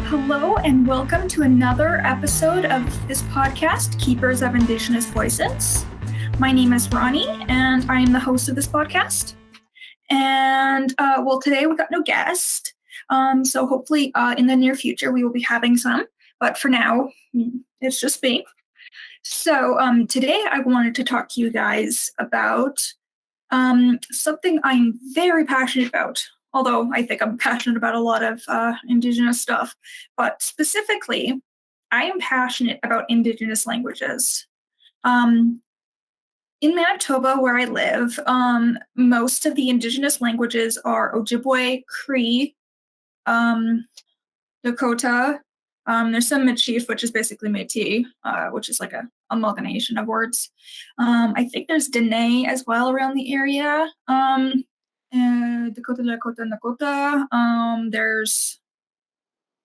Hello and welcome to another episode of this podcast, Keepers of Indigenous Voices. My name is Ronnie and I am the host of this podcast. And today we got no guest. So hopefully in the near future we will be having some, but for now it's just me. So today I wanted to talk to you guys about something I'm very passionate about. Although I think I'm passionate about a lot of Indigenous stuff, but specifically, I am passionate about Indigenous languages. In Manitoba, where I live, most of the Indigenous languages are Ojibwe, Cree, Dakota. There's some Michif, which is basically Métis, which is like a amalgamation of words. I think there's Dene as well around the area. Dakota, Nakota. There's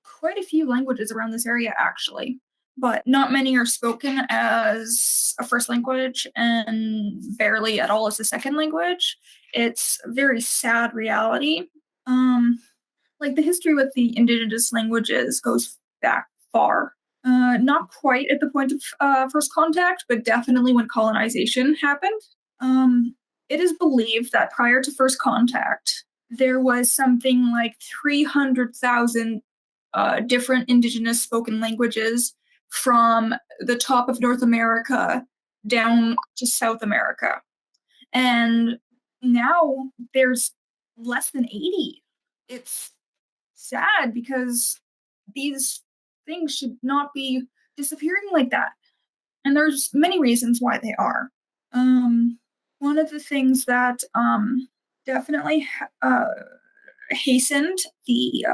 quite a few languages around this area, actually, but not many are spoken as a first language and barely at all as a second language. It's a very sad reality. Like the history with the Indigenous languages goes back far. Not quite at the point of first contact, but definitely when colonization happened. It is believed that prior to first contact, there was something like 300,000 different Indigenous spoken languages from the top of North America down to South America. And now there's less than 80. It's sad because these things should not be disappearing like that. And there's many reasons why they are. One of the things that definitely hastened the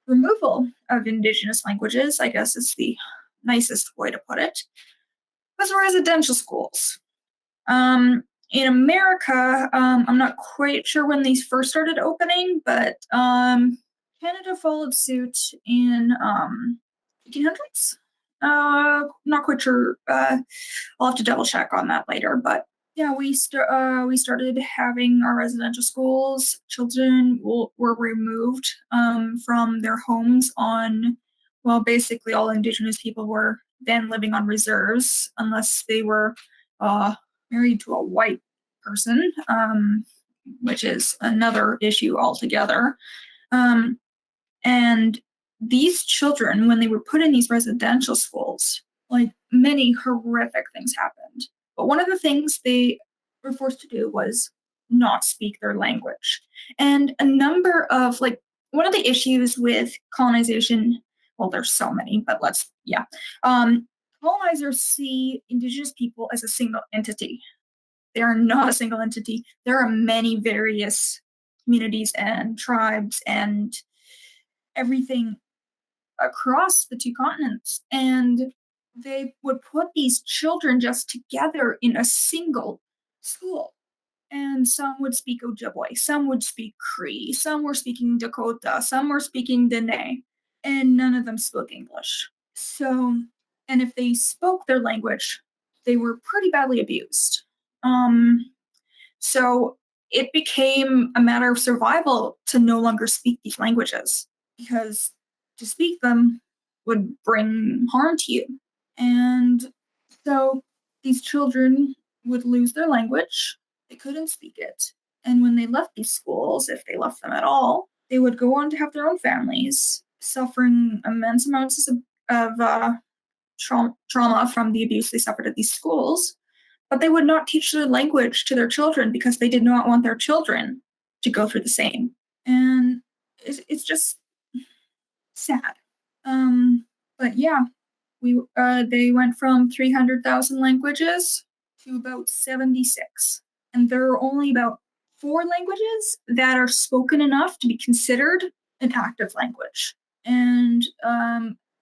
removal of Indigenous languages, I guess is the nicest way to put it, was residential schools. In America, I'm not quite sure when these first started opening, but Canada followed suit in 1800s. Not quite sure. I'll have to double check on that later. But yeah, we started having our residential schools. Children were removed from their homes on, well, basically all Indigenous people were then living on reserves unless they were married to a white person, which is another issue altogether. And these children, when they were put in these residential schools, like many horrific things happened. But one of the things they were forced to do was not speak their language. And a number of, like, one of the issues with colonization, well, there's so many, but colonizers see Indigenous people as a single entity. They are not a single entity. There are many various communities and tribes and everything across the two continents. And they would put these children just together in a single school. And some would speak Ojibwe, some would speak Cree, some were speaking Dakota, some were speaking Dene, and none of them spoke English. So, and if they spoke their language, they were pretty badly abused. So it became a matter of survival to no longer speak these languages because to speak them would bring harm to you. And so these children would lose their language. They couldn't speak it. And when they left these schools, if they left them at all, they would go on to have their own families, suffering immense amounts of trauma from the abuse they suffered at these schools. But they would not teach their language to their children because they did not want their children to go through the same. And it's just sad. But yeah, they went from 300,000 languages to about 76. And there are only about 4 languages that are spoken enough to be considered an active language. And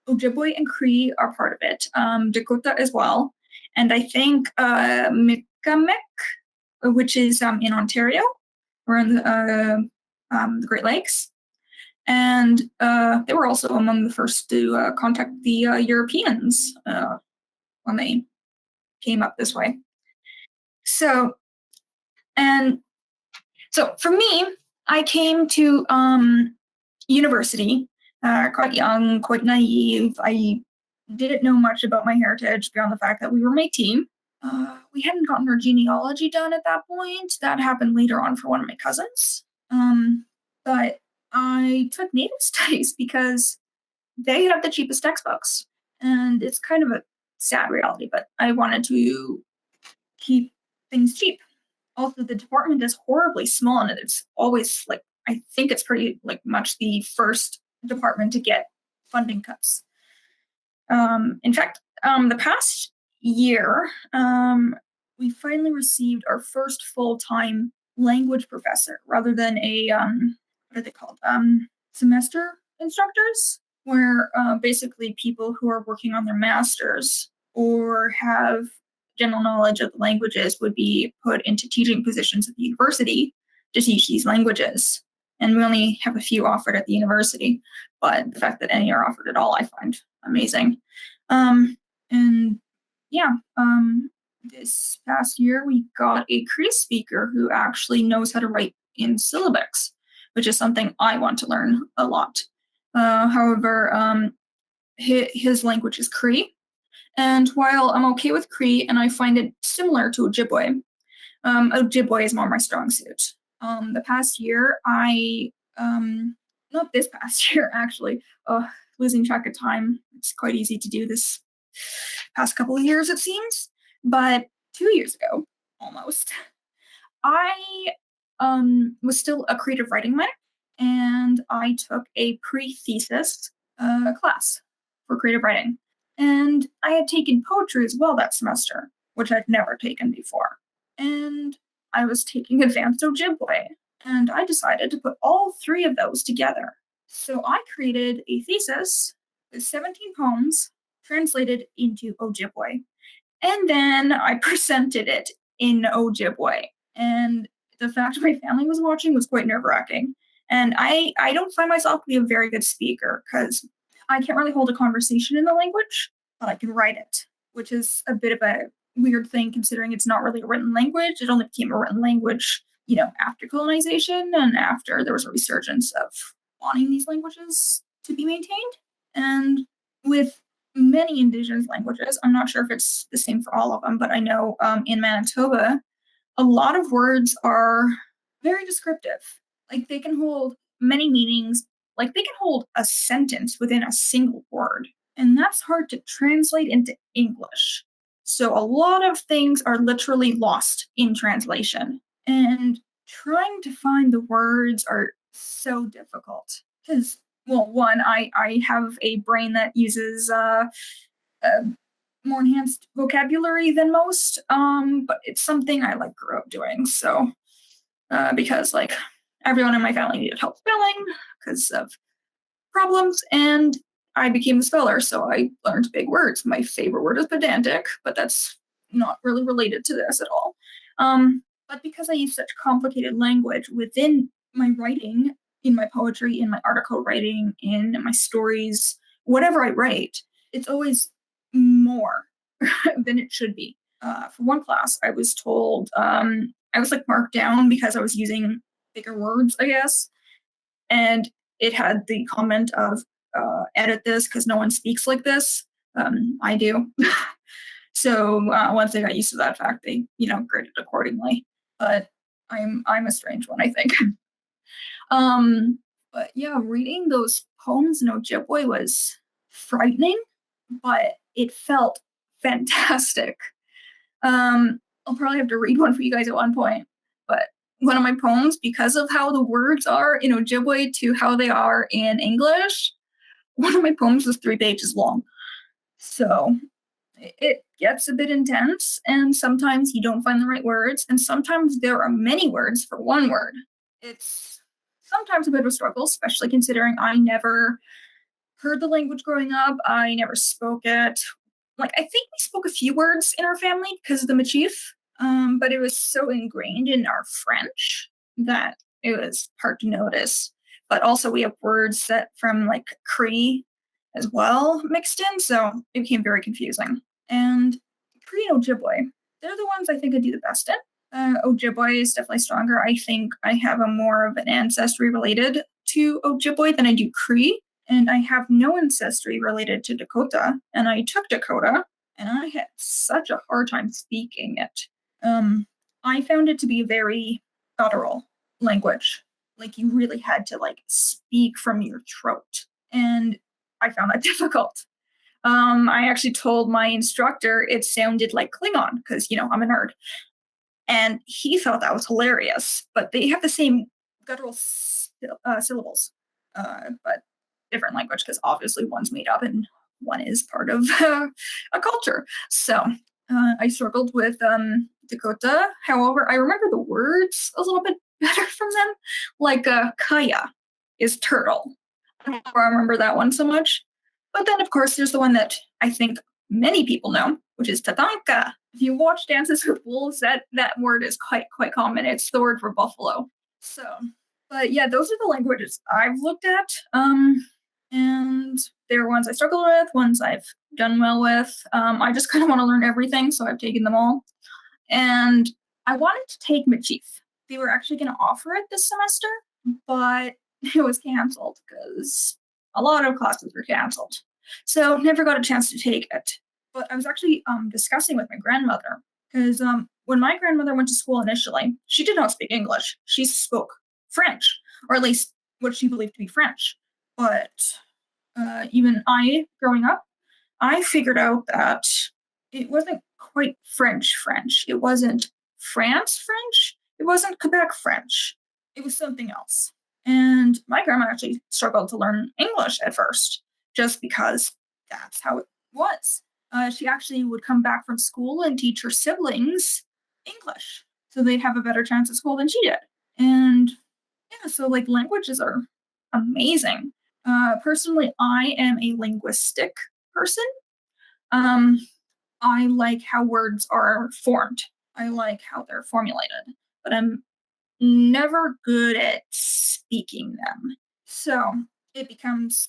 Ojibwe and Cree are part of it, Dakota as well. And I think Mi'kmaq, which is in Ontario, around the Great Lakes. And they were also among the first to contact the Europeans when they came up this way. So for me, I came to university quite young, quite naive. I didn't know much about my heritage beyond the fact that we were Métis. We hadn't gotten our genealogy done at that point. That happened later on for one of my cousins. But I took Native studies because they have the cheapest textbooks. And it's kind of a sad reality, but I wanted to keep things cheap. Also, the department is horribly small and it's always like, I think it's pretty like much the first department to get funding cuts. In fact, the past year, we finally received our first full-time language professor rather than a what are they called? Semester instructors, where basically people who are working on their masters or have general knowledge of the languages would be put into teaching positions at the university to teach these languages. And we only have a few offered at the university, but the fact that any are offered at all, I find amazing. And yeah, this past year we got a Cree speaker who actually knows how to write in syllabics, which is something I want to learn a lot. However, his language is Cree, and while I'm okay with Cree and I find it similar to Ojibwe, Ojibwe is more my strong suit. The past year, not this past year actually, losing track of time. It's quite easy to do this past couple of years, it seems. But 2 years ago, almost, I was still a creative writing minor, and I took a pre-thesis class for creative writing. And I had taken poetry as well that semester, which I'd never taken before. And I was taking advanced Ojibwe, and I decided to put all three of those together. So I created a thesis with 17 poems translated into Ojibwe. And then I presented it in Ojibwe. And the fact that my family was watching was quite nerve-wracking. And I don't find myself to be a very good speaker because I can't really hold a conversation in the language, but I can write it, which is a bit of a weird thing considering it's not really a written language. It only became a written language, after colonization and after there was a resurgence of wanting these languages to be maintained. And with many Indigenous languages, I'm not sure if it's the same for all of them, but I know in Manitoba, a lot of words are very descriptive. Like they can hold many meanings, like they can hold a sentence within a single word. And that's hard to translate into English. So a lot of things are literally lost in translation. And trying to find the words are so difficult. Because, well, one, I have a brain that uses more enhanced vocabulary than most, but it's something I like grew up doing. So because like everyone in my family needed help spelling because of problems, and I became a speller, so I learned big words. My favorite word is pedantic, but that's not really related to this at all. But because I use such complicated language within my writing, in my poetry, in my article writing, in my stories, whatever I write, it's always more than it should be. For one class, I was told I was like marked down because I was using bigger words, I guess, and it had the comment of edit this because no one speaks like this. I do. So once they got used to that fact, they graded accordingly. But I'm a strange one, I think. But yeah, reading those poems in Ojibwe was frightening, but it felt fantastic. I'll probably have to read one for you guys at one point, but one of my poems, because of how the words are in Ojibwe to how they are in English, one of my poems was 3 pages long. So it gets a bit intense, and sometimes you don't find the right words, and sometimes there are many words for one word. It's sometimes a bit of a struggle, especially considering I never heard the language growing up. I never spoke it. Like, I think we spoke a few words in our family because of the Machif, but it was so ingrained in our French that it was hard to notice. But also, we have words that from like Cree as well mixed in, so it became very confusing. And Cree and Ojibwe, they're the ones I think I do the best in. Ojibwe is definitely stronger. I think I have a more of an ancestry related to Ojibwe than I do Cree. And I have no ancestry related to Dakota, and I took Dakota, and I had such a hard time speaking it. I found it to be a very guttural language. Like you really had to like speak from your throat, and I found that difficult. I actually told my instructor it sounded like Klingon because I'm a nerd, and he thought that was hilarious. But they have the same guttural syllables, but different language because obviously one's made up and one is part of a culture. So I struggled with Dakota. However, I remember the words a little bit better from them. Like kaya is turtle. I don't remember that one so much. But then, of course, there's the one that I think many people know, which is tatanka. If you watch Dances with Wolves, that word is quite common. It's the word for buffalo. So, but yeah, those are the languages I've looked at. And there are ones I struggle with, ones I've done well with. I just kind of want to learn everything, so I've taken them all. And I wanted to take Machif. They were actually going to offer it this semester, but it was canceled because a lot of classes were canceled. So never got a chance to take it. But I was actually discussing with my grandmother because when my grandmother went to school initially, she did not speak English. She spoke French, or at least what she believed to be French. But even I, growing up, I figured out that it wasn't quite French. It wasn't France French. It wasn't Quebec French. It was something else. And my grandma actually struggled to learn English at first, just because that's how it was. She actually would come back from school and teach her siblings English, so they'd have a better chance at school than she did. And yeah, so like languages are amazing. Personally, I am a linguistic person. Um, I like how words are formed. I like how they're formulated, but I'm never good at speaking them. So it becomes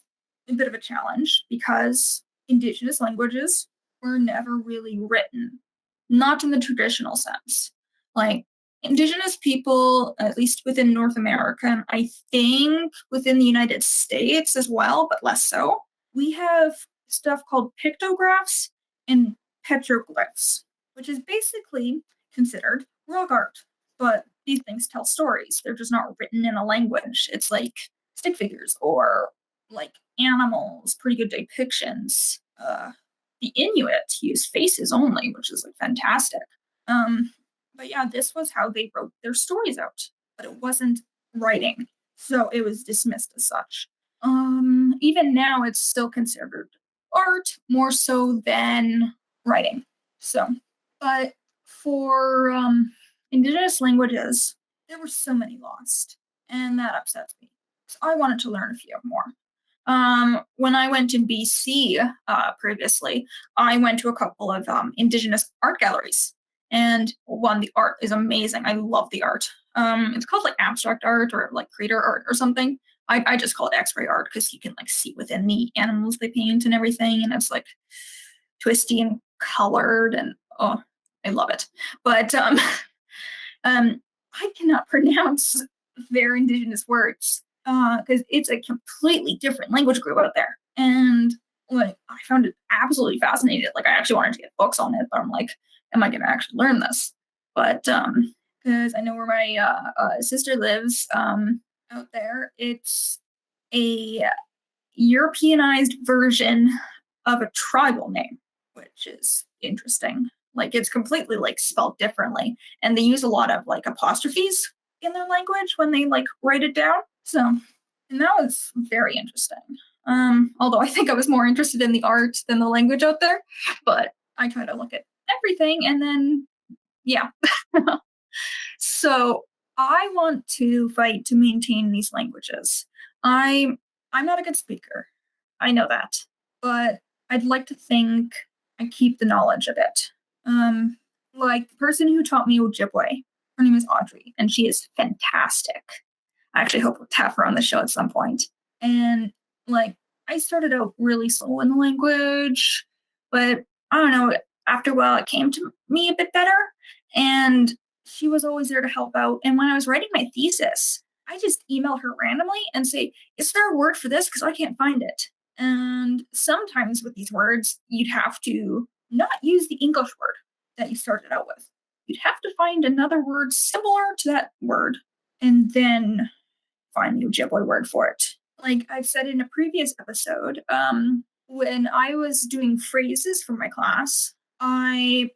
a bit of a challenge because Indigenous languages were never really written, not in the traditional sense. Like Indigenous people, at least within North America, and I think within the United States as well, but less so, we have stuff called pictographs and petroglyphs, which is basically considered rock art. But these things tell stories. They're just not written in a language. It's like stick figures or like animals, pretty good depictions. The Inuit use faces only, which is like fantastic. But yeah, this was how they wrote their stories out, but it wasn't writing, so it was dismissed as such. Even now, it's still considered art more so than writing. So, but for Indigenous languages, there were so many lost, and that upsets me. So I wanted to learn a few more. When I went in BC previously, I went to a couple of Indigenous art galleries, and one, the art is amazing. I love the art. It's called like abstract art or like creator art or something. I just call it X-ray art because you can like see within the animals they paint and everything, and it's like twisty and colored, and oh, I love it. But I cannot pronounce their Indigenous words because it's a completely different language group out there. And like I found it absolutely fascinating. Like I actually wanted to get books on it, but I'm like, am I going to actually learn this? But because I know where my sister lives out there, it's a Europeanized version of a tribal name, which is interesting. Like it's completely like spelled differently, and they use a lot of like apostrophes in their language when they like write it down. So, and that was very interesting. Although I think I was more interested in the art than the language out there, but I try to look at everything, and then yeah. So I want to fight to maintain these languages. I'm not a good speaker. I know that, but I'd like to think I keep the knowledge of it. Um, like the person who taught me Ojibwe, her name is Audrey, and she is fantastic. I actually hope we'll have her on the show at some point. And like, I started out really slow in the language, but I don't know. After a while, it came to me a bit better, and she was always there to help out. And when I was writing my thesis, I just email her randomly and say, is there a word for this? Because I can't find it. And sometimes with these words, you'd have to not use the English word that you started out with. You'd have to find another word similar to that word and then find the Ojibwe word for it. Like I've said in a previous episode, when I was doing phrases for my class, I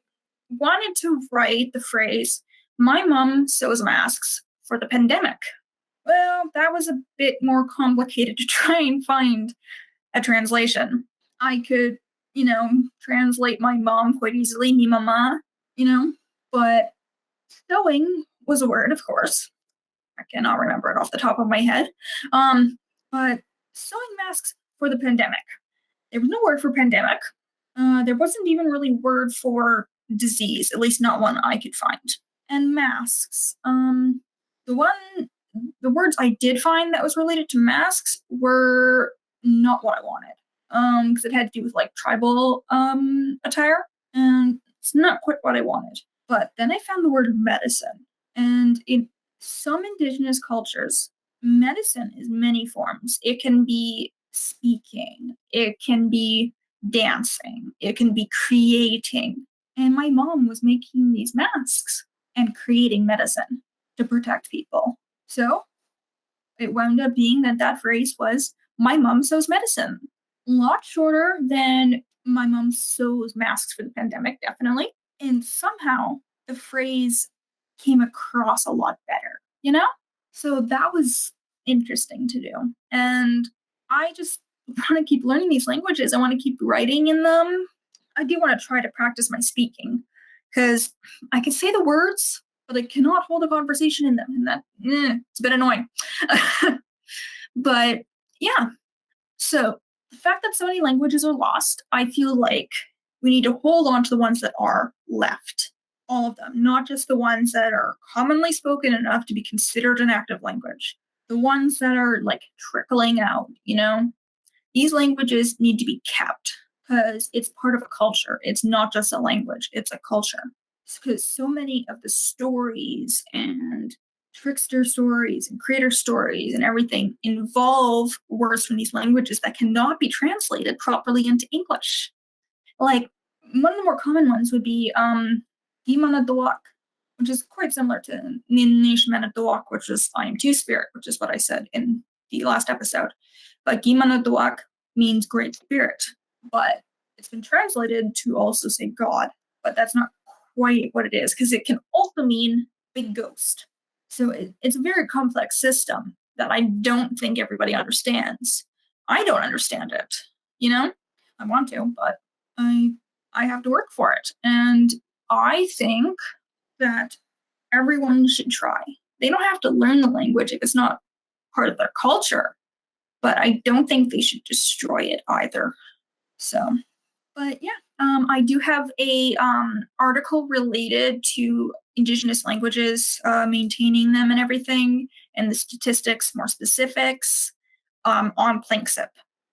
wanted to write the phrase, my mom sews masks for the pandemic. Well, that was a bit more complicated to try and find a translation. I could, translate my mom quite easily, mi mama, but sewing was a word, of course. I cannot remember it off the top of my head. But sewing masks for the pandemic. There was no word for pandemic. There wasn't even really word for disease, at least not one I could find. And masks. The words I did find that was related to masks were not what I wanted. Because it had to do with like tribal attire, and it's not quite what I wanted. But then I found the word medicine, and in some indigenous cultures, medicine is many forms. It can be speaking, it can be dancing, it can be creating. And my mom was making these masks and creating medicine to protect people. So it wound up being that phrase was, my mom sews medicine. A lot shorter than my mom sews masks for the pandemic, definitely. And somehow the phrase came across a lot better? So that was interesting to do. And I just want to keep learning these languages. I want to keep writing in them. I do want to try to practice my speaking because I can say the words, but I cannot hold a conversation in them. And it's a bit annoying. But yeah, so the fact that so many languages are lost, I feel like we need to hold on to the ones that are left. All of them, not just the ones that are commonly spoken enough to be considered an active language. The ones that are like trickling out. These languages need to be kept because it's part of a culture. It's not just a language, it's a culture. Because so many of the stories and trickster stories and creator stories and everything involve words from these languages that cannot be translated properly into English. Like one of the more common ones would be Gimanadoak, which is quite similar to Ninish Manadoak, which is I am two spirit, which is what I said in the last episode. But Gimanadoak means great spirit, but it's been translated to also say God, but that's not quite what it is because it can also mean big ghost. So it's a very complex system that I don't think everybody understands. I don't understand it. I want to, but I have to work for it. And I think that everyone should try. They don't have to learn the language if it's not part of their culture, but I don't think they should destroy it either. So, but yeah, I do have a article related to Indigenous languages, maintaining them and everything, and the statistics, more specifics, on planksip.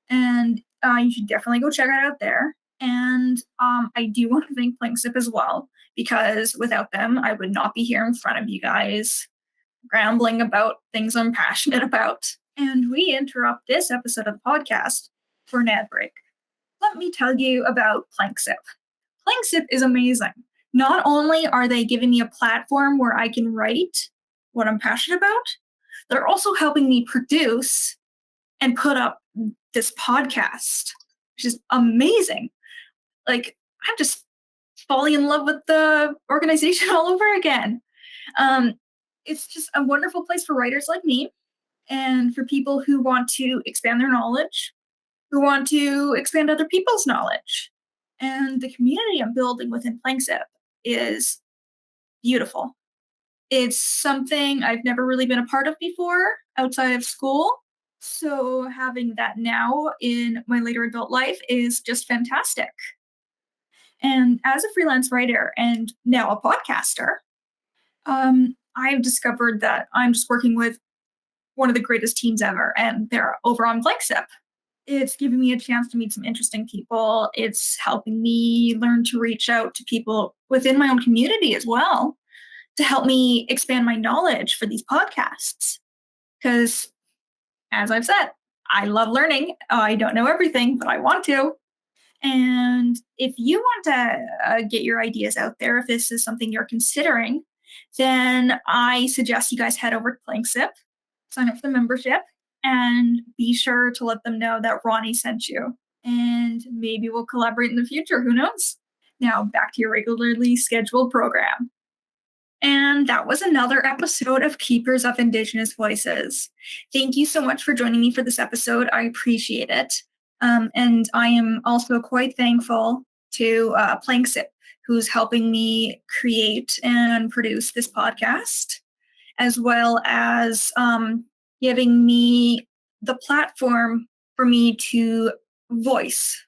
And you should definitely go check it out there. And I do want to thank planksip as well, because without them, I would not be here in front of you guys, rambling about things I'm passionate about. And we interrupt this episode of the podcast for an ad break. Let me tell you about planksip. Planksip is amazing. Not only are they giving me a platform where I can write what I'm passionate about, they're also helping me produce and put up this podcast, which is amazing. Like, I'm just falling in love with the organization all over again. It's just a wonderful place for writers like me and for people who want to expand their knowledge, who want to expand other people's knowledge. And the community I'm building within planksip is beautiful. It's something I've never really been a part of before outside of school. So having that now in my later adult life is just fantastic. And as a freelance writer and now a podcaster, I've discovered that I'm just working with one of the greatest teams ever, and they're over on planksip. It's giving me a chance to meet some interesting people. It's helping me learn to reach out to people within my own community as well to help me expand my knowledge for these podcasts. Because, as I've said, I love learning. I don't know everything, but I want to. And if you want to get your ideas out there, if this is something you're considering, then I suggest you guys head over to planksip, sign up for the membership, and be sure to let them know that Ronnie sent you. And maybe we'll collaborate in the future. Who knows? Now, back to your regularly scheduled program. And that was another episode of Keepers of Indigenous Voices. Thank you so much for joining me for this episode. I appreciate it. And I am also quite thankful to Planksip, who's helping me create and produce this podcast, as well as giving me the platform for me to voice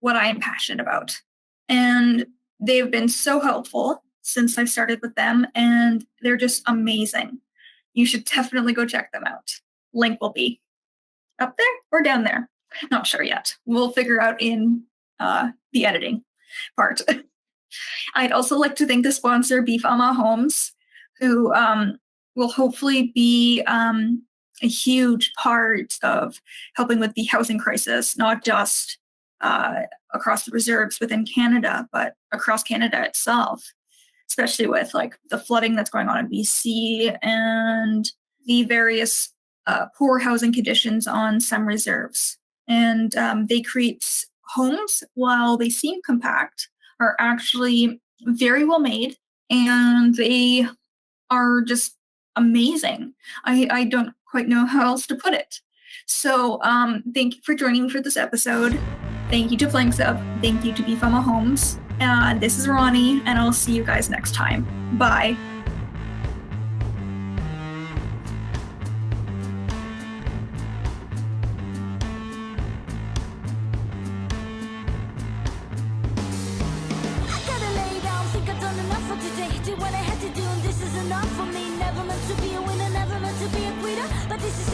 what I am passionate about. And they've been so helpful since I've started with them, and they're just amazing. You should definitely go check them out. Link will be up there or down there. Not sure yet. We'll figure out in the editing part. I'd also like to thank the sponsor, Beef Ama Homes, who will hopefully be a huge part of helping with the housing crisis, not just across the reserves within Canada, but across Canada itself, especially with like the flooding that's going on in BC and the various poor housing conditions on some reserves. And they create homes, while they seem compact, are actually very well made, and they are just amazing. I don't quite know how else to put it. So thank you for joining me for this episode. Thank you to Planksip. Thank you to Beefama Homes. This is Ronnie, and I'll see you guys next time. Bye. What I had to do, and this is enough for me. Never meant to be a winner, never meant to be a quitter, but this is